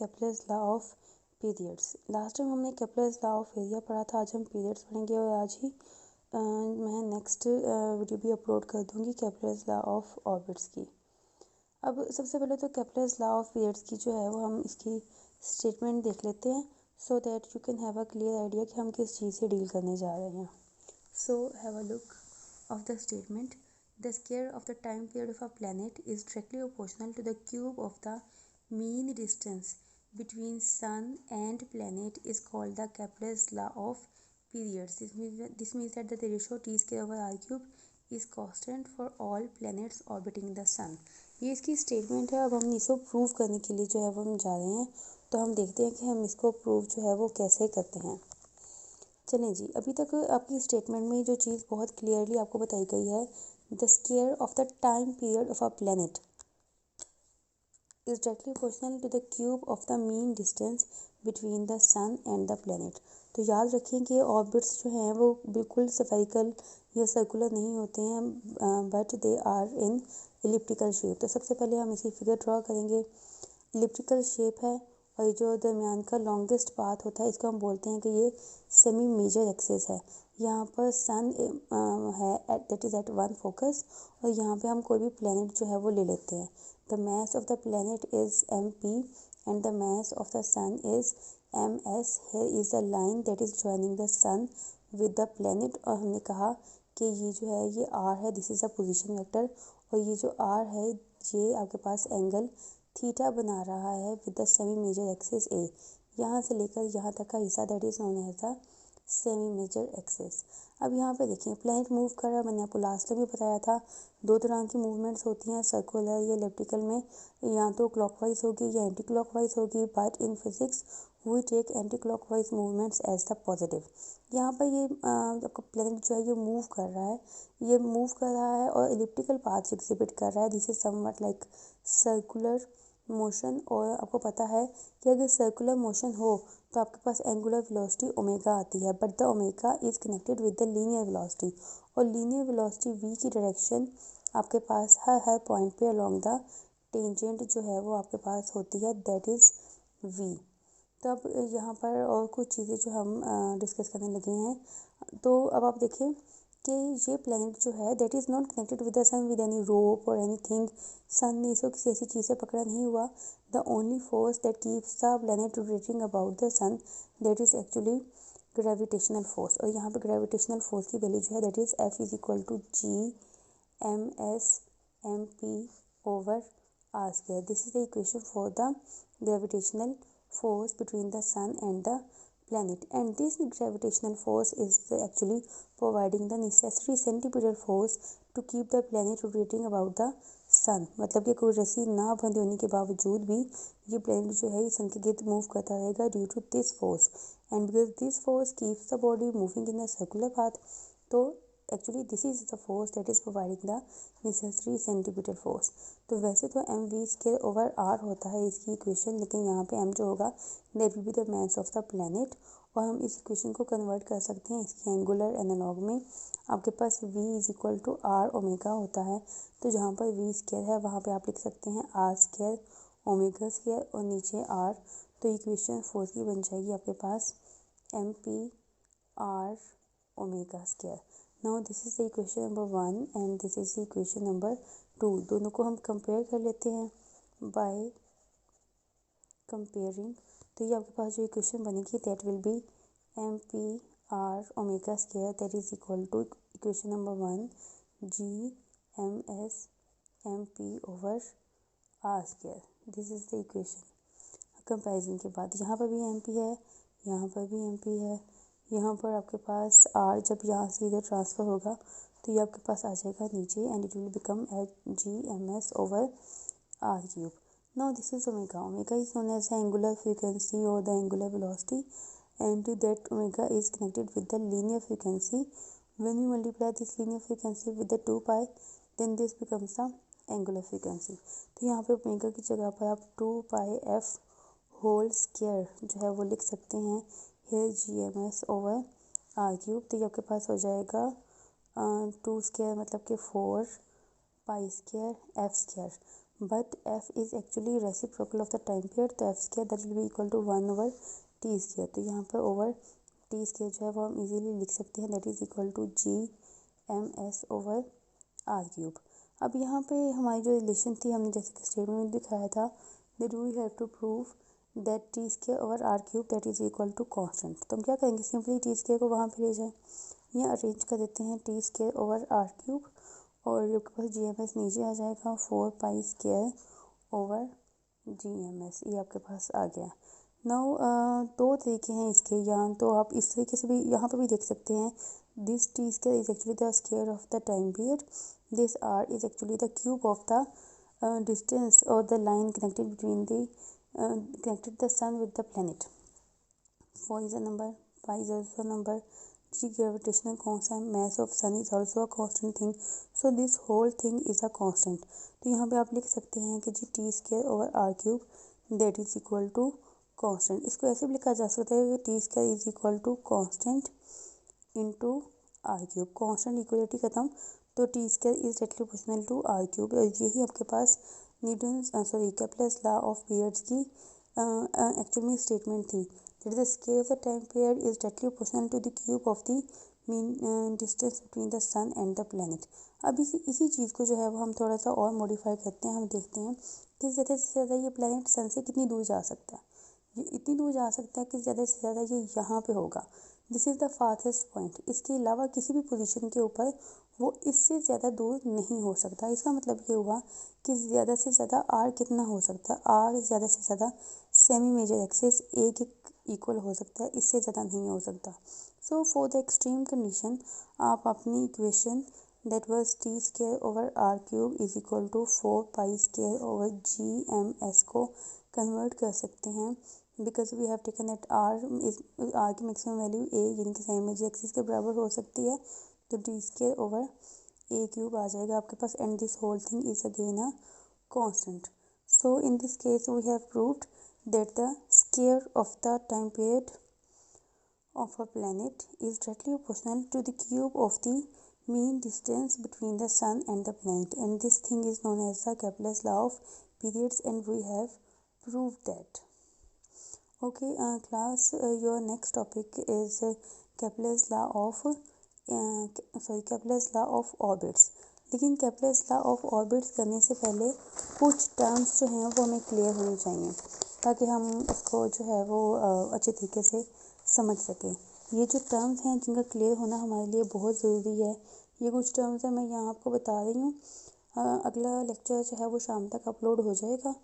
Kepler's law of periods. Last time हमने Kepler's law of area पढ़ा था, आज हम पीरियड्स पढ़ेंगे और आज ही मैं नेक्स्ट वीडियो भी अपलोड कर दूंगी केपलर्स लॉ ऑफ ऑर्बिट्स की। अब सबसे पहले तो केपलर्स लॉ ऑफ पीरियड्स की जो है वो हम इसकी स्टेटमेंट देख लेते हैं, so that you can have a clear idea कि हम किस चीज़ से डील करने जा रहे हैं। So have a look of the statement. The square of the time period of a planet is directly proportional to the cube of the mean distance between sun and planet is called the Kepler's law of periods. This means that the ratio t square over r cube is constant for all planets orbiting the sun. ये इसकी statement है। अब हम इसको prove करने के लिए जो है वो हम जा रहे हैं, तो हम देखते हैं कि हम इसको प्रूव जो है वो कैसे करते हैं। चलें जी, अभी तक आपकी स्टेटमेंट में जो चीज़ बहुत क्लियरली आपको बताई गई है, the square of the time period of a planet is directly proportional to the cube of the mean distance between the sun and the planet. तो याद रखिए कि ऑर्बिट्स जो हैं वो बिल्कुल स्फेरिकल या सर्कुलर नहीं होते हैं, but they are in elliptical shape. तो सबसे पहले हम इसी फिगर ड्रॉ करेंगे। इलिप्टिकल शेप है और ये जो दरमियान का लॉन्गेस्ट पाथ होता है इसको हम बोलते हैं कि ये सेमी मेजर एक्सिस है। यहाँ पर सन है that is at one focus, और यहाँ पे हम कोई भी प्लैनेट जो है वो ले लेते हैं। The mass of the planet is mp and the mass of the sun is ms। Here is the line that is joining the sun with the planet. और हमने कहा कि ये जो है ये r है, this is a position vector, और ये जो r है ये आपके पास एंगल थीटा बना रहा है with the semi major axis a. यहाँ से लेकर यहाँ तक का हिस्सा that is known as the semi major axis. अब यहाँ पे देखिए प्लैनेट मूव कर रहा है। मैंने आपको लास्ट में भी बताया था दो तरह की मूवमेंट्स होती हैं, सर्कुलर या इलिप्टिकल में, या तो क्लॉकवाइज होगी या एंटी क्लॉकवाइज होगी, but in physics we take anti clockwise movements as the positive. यहाँ पर ये आपका प्लैनेट जो है ये मूव कर रहा है, ये मूव कर रहा है और इलिप्टिकल पाथ एग्जिबिट कर रहा है। This is somewhat like circular motion. और आपको पता है कि अगर सर्कुलर मोशन हो तो आपके पास एंगुलर वेलोसिटी ओमेगा आती है, but the omega is connected with the linear velocity, और लीनियर वेलोसिटी v की डायरेक्शन आपके पास हर पॉइंट पे अलोंग द टेंजेंट जो है वो आपके पास होती है, दैट इज़ v। तो अब यहाँ पर और कुछ चीज़ें जो हम डिस्कस करने लगे हैं। तो अब आप देखें कि ये प्लैनेट जो है that is not connected with the sun with any rope or anything. सन ने इसको किसी ऐसी चीज़ से पकड़ा नहीं हुआ। The only force that keeps the planet rotating about the sun that is actually gravitational force. और यहाँ पे ग्रेविटेशनल फोर्स की वैल्यू जो है that is F is equal to G mS over r square. This is the equation for the gravitational force between the sun and the planet, and this gravitational force is actually providing the necessary centripetal force to keep the planet rotating about the sun। मतलब कि कोई रस्सी ना बंधे होने के बावजूद भी ये प्लैनेट जो है सन के गिर्द मूव करता रहेगा due to this force, and because this force keeps the body moving in a circular path. तो actually this is the force that is providing the necessary centimetre force. तो वैसे तो m v square over r होता है इसकी equation, लेकिन यहाँ पे एम जो होगा that will be the mass of the planet, और हम इस इक्वेशन को कन्वर्ट कर सकते हैं इसकी एंगुलर एनालॉग में। आपके पास v is equal to R omega होता है, तो जहाँ पर v स्क्वायर है वहाँ पे आप लिख सकते हैं आर स्क्वायर ओमेगा स्क्वायर और नीचे आर। तो इक्वेशन फोर की बन जाएगी आपके पास m P R omega square. Now this is the equation number 1 and this is the equation number 2। दोनों को हम कंपेयर कर लेते हैं बाय कंपेयरिंग। तो ये आपके पास जो इक्वेशन बनेगी that will be M P R omega square that is equal to equation number 1 G mS mp over r square. This is the equation. Comparison के बाद यहाँ पर भी mp है, यहाँ पर भी mp है, यहाँ पर आपके पास r जब यहाँ से इधर ट्रांसफ़र होगा तो ये आपके पास आ जाएगा नीचे, and it will become at GMS over r cube. Now this is omega. Omega is known as the angular frequency or the angular velocity, and that omega is connected with the linear frequency. When we multiply this linear frequency with the 2 pi then this becomes the angular frequency. तो यहाँ पे omega की जगह पर आप 2 पाई f whole square जो है वो लिख सकते हैं, here GMS over r cube. तो ये आपके पास हो जाएगा 2 स्क्वायर मतलब कि 4 pi square f square but f is actually reciprocal of the time period, तो f square that will be equal to 1/t²। तो यहाँ पर ओवर टी स्क्वायर जो है वो हम इजीली लिख सकते हैं, that is equal to G(m(s)/r³। अब यहाँ पे हमारी जो रिलेशन थी, हमने जैसे कि स्टेटमेंट में दिखाया था, that we have to prove that t²/r³ that is equal to constant. तो हम क्या करेंगे, सिंपली टी स्क्वायर को वहाँ पे ले जाएं, यहाँ अरेंज कर देते हैं t²/r³ और आपके पास GMS नीचे आ जाएगा 4π²/GMS, ये आपके पास आ गया। नाउ दो तरीके हैं इसके, या तो आप इस तरीके से भी यहाँ पर भी देख सकते हैं, this t² is actually the square of the time period, this r is actually the cube of the distance or the line connected between the connected the sun with the planet. 4 is a number, 5 is also a number, G gravitational constant, mass of sun is also a constant thing, so this whole thing is a constant. तो यहाँ पे आप लिख सकते हैं कि जी t²/r³ that is equal to constant। इसको ऐसे भी लिखा जा सकता है कि t² is equal to constant into r³। constant equality खत्म, तो t² is directly proportional to r³। यही आपके पास केप्लर्स लॉ ऑफ पीरियड्स की एक्चुअल में स्टेटमेंट थी, that the square of the time period is directly proportional to the cube of the mean distance between the sun and the planet. अब इसी चीज़ को जो है वो हम थोड़ा सा और मॉडिफाई करते हैं, हम देखते हैं कि ज़्यादा से ज़्यादा ये प्लैनेट सन से कितनी दूर जा सकता है। ये इतनी दूर जा सकता है कि ज़्यादा से ज़्यादा ये यहाँ पे होगा, दिस इज़ द फारथेस्ट पॉइंट। इसके अलावा किसी भी पोजीशन के ऊपर वो इससे ज़्यादा दूर नहीं हो सकता। इसका मतलब ये हुआ कि ज़्यादा से ज़्यादा आर कितना हो सकता है, आर ज़्यादा से ज़्यादा सेमी मेजर एक्सिस एक इक्वल हो सकता है, इससे ज़्यादा नहीं हो सकता। So for the extreme condition आप अपनी equation that was t²/r³ is equal to 4π²/GMS को कन्वर्ट कर सकते हैं, because we have taken that r की मैक्सिमम वैल्यू ए यानी कि सेमी मेजर एक्सिस के बराबर हो सकती है, तो t²/a³ आ जाएगा आपके पास, and this whole thing is again a constant. So in this case we have proved that the square of the time period of a planet is directly proportional to the cube of the mean distance between the sun and the planet, and this thing is known as the Kepler's law of periods, and we have proved that. Okay, class, your next topic is Kepler's law of Kepler's law of orbits। लेकिन Kepler's law of orbits करने से पहले कुछ terms जो हैं वो हमें clear होनी चाहिए, ताकि हम उसको जो है वो अच्छे तरीके से समझ सकें। ये जो टर्म्स हैं जिनका क्लियर होना हमारे लिए बहुत ज़रूरी है, ये कुछ टर्म्स हैं मैं यहाँ आपको बता रही हूँ। अगला लेक्चर जो है वो शाम तक अपलोड हो जाएगा,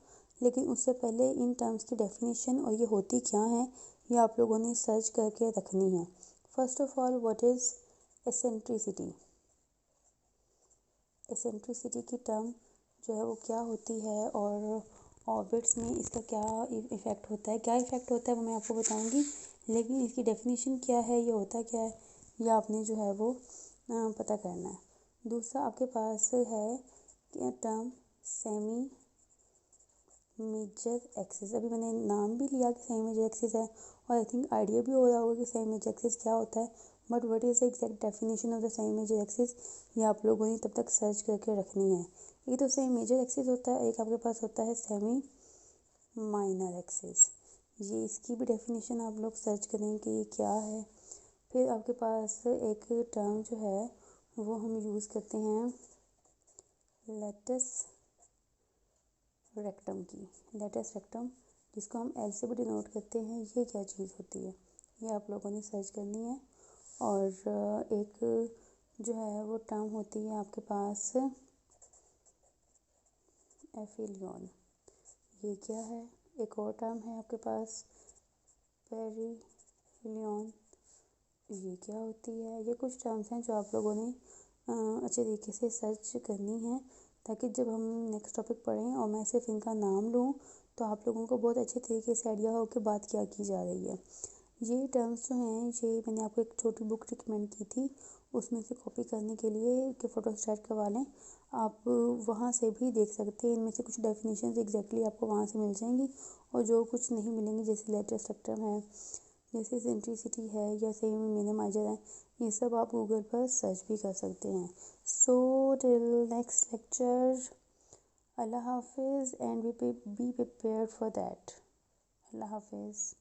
लेकिन उससे पहले इन टर्म्स की डेफिनेशन और ये होती क्या है ये आप लोगों ने सर्च करके रखनी है। First of all, what is eccentricity. Eccentricity की टर्म जो है वो क्या होती है, और ऑर्बिट्स में इसका क्या इफ़ेक्ट होता है, क्या इफ़ेक्ट होता है वो मैं आपको बताऊंगी, लेकिन इसकी डेफिनेशन क्या है, ये होता क्या है, ये आपने जो है वो पता करना है। दूसरा आपके पास है टर्म सेमी मेजर एक्सिस। अभी मैंने नाम भी लिया कि सेमी मेजर एक्सिस है, और आई थिंक आइडिया भी हो रहा होगा कि सेमी मेजर एक्सिस क्या होता है, but what is the exact definition of the semi major axis ये आप लोगों ने तब तक सर्च करके रखनी है। एक तो सेमी मेजर एक्सिस होता है, एक आपके पास होता है सेमी माइनर एक्सिस। ये इसकी भी डेफिनेशन आप लोग सर्च करें कि ये क्या है। फिर आपके पास एक टर्म जो है वो हम यूज़ करते हैं लेटस रेक्टम की। लेटस रेक्टम जिसको हम एल से भी डिनोट करते हैं, ये क्या चीज़ होती है ये आप लोगों ने सर्च करनी है। और एक जो है वो टर्म होती है आपके पास एफिलियन, ये क्या है। एक और टर्म है आपके पास पेरिलियन, ये क्या होती है। ये कुछ टर्म्स हैं जो आप लोगों ने अच्छे तरीके से सर्च करनी है, ताकि जब हम नेक्स्ट टॉपिक पढ़ें और मैं सिर्फ इनका नाम लूँ तो आप लोगों को बहुत अच्छे तरीके से आइडिया हो कि बात क्या की जा रही है। ये टर्म्स जो हैं ये मैंने आपको एक छोटी बुक रिकमेंड की थी, उसमें से कॉपी करने के लिए कि फ़ोटो स्टार्ट करवा लें, आप वहाँ से भी देख सकते हैं। इनमें से कुछ डेफिनेशन एग्जैक्टली आपको वहाँ से मिल जाएंगी, और जो कुछ नहीं मिलेंगी जैसे लेटेस्ट स्ट्रक्चर है, जैसे एसेंट्रिसिटी है, या सेमी मिनिमाइजर है, ये सब आप गूगल पर सर्च भी कर सकते हैं। So till next lecture Allah Hafiz, and be prepared for that. Allah Hafiz.